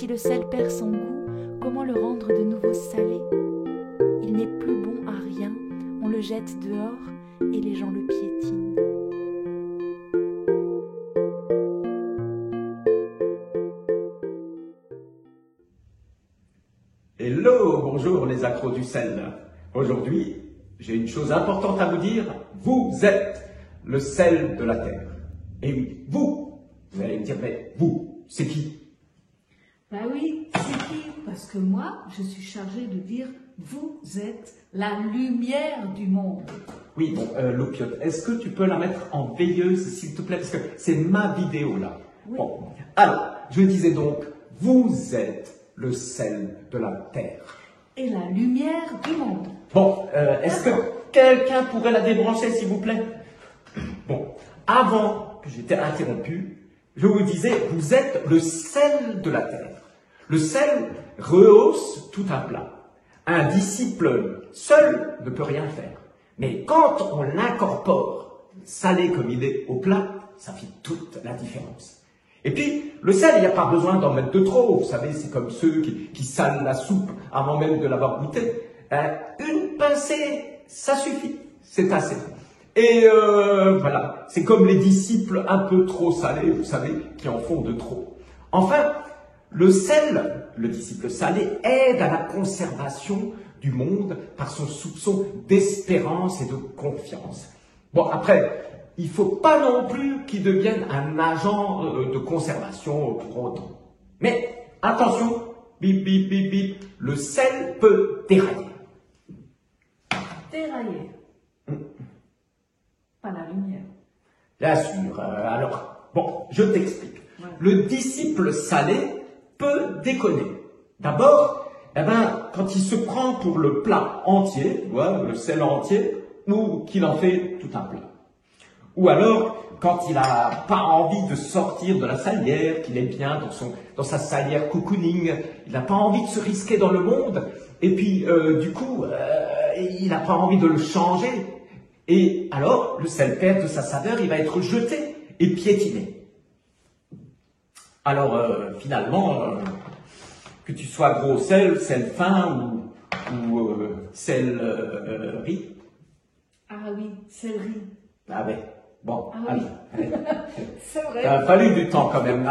Si le sel perd son goût, comment le rendre de nouveau salé? Il n'est plus bon à rien, on le jette dehors et les gens le piétinent. Hello, bonjour les accros du sel. Aujourd'hui, j'ai une chose importante à vous dire. Vous êtes le sel de la terre. Et oui, vous allez me dire, mais vous, c'est qui? Ben oui, c'est qui? Parce que moi, je suis chargée de dire, vous êtes la lumière du monde. Oui, bon, Lopiote, est-ce que tu peux la mettre en veilleuse, s'il te plaît? Parce que c'est ma vidéo, là. Oui. Bon, alors, je disais donc, vous êtes le sel de la terre. Et la lumière du monde. Bon, est-ce que quelqu'un pourrait la débrancher, s'il vous plaît? Bon, avant que j'étais interrompu, je vous disais, vous êtes le sel de la terre. Le sel rehausse tout un plat. Un disciple seul ne peut rien faire. Mais quand on l'incorpore, salé comme il est au plat, ça fait toute la différence. Et puis, le sel, il n'y a pas besoin d'en mettre de trop. Vous savez, c'est comme ceux qui salent la soupe avant même de l'avoir goûtée. Une pincée, ça suffit. C'est assez. Et voilà, c'est comme les disciples un peu trop salés, vous savez, qui en font de trop. Enfin, le sel, le disciple salé, aide à la conservation du monde par son soupçon d'espérance et de confiance. Bon, après, il ne faut pas non plus qu'il devienne un agent de conservation pour autant. Mais attention, bip, bip, bip, bip, le sel peut dérailler. Dérailler. Pas la lumière. Bien sûr. Alors, bon, je t'explique. Ouais. Le disciple salé peut déconner. D'abord, quand il se prend pour le plat entier, tu vois, le sel entier, ou qu'il en fait tout un plat. Ou alors, quand il n'a pas envie de sortir de la salière, qu'il est bien dans sa salière cocooning, il n'a pas envie de se risquer dans le monde, et puis du coup, il n'a pas envie de le changer, et alors le sel perd de sa saveur, il va être jeté et piétiné. Alors finalement, que tu sois gros sel, sel fin ou sel riz. Ah oui, céleri. Ah ben. Bon, Ah allez, oui. allez. C'est vrai. Ça a fallu du temps quand même.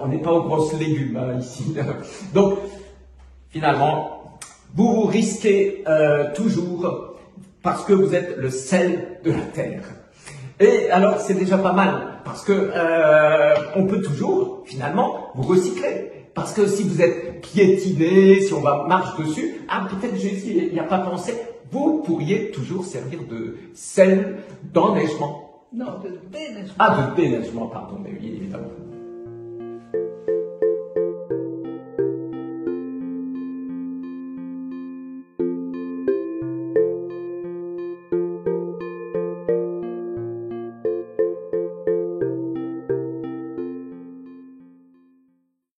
On n'est pas aux grosses légumes ici. Donc, finalement, vous vous risquez toujours parce que vous êtes le sel de la terre. Et alors, c'est déjà pas mal parce que on peut toujours, finalement, vous recycler. Parce que si vous êtes piétiné, si on marche dessus, peut-être Jésus n'y a pas pensé, vous pourriez toujours servir de sel d'enneigement. Non, de déneigement. De déneigement, pardon, mais oui, évidemment.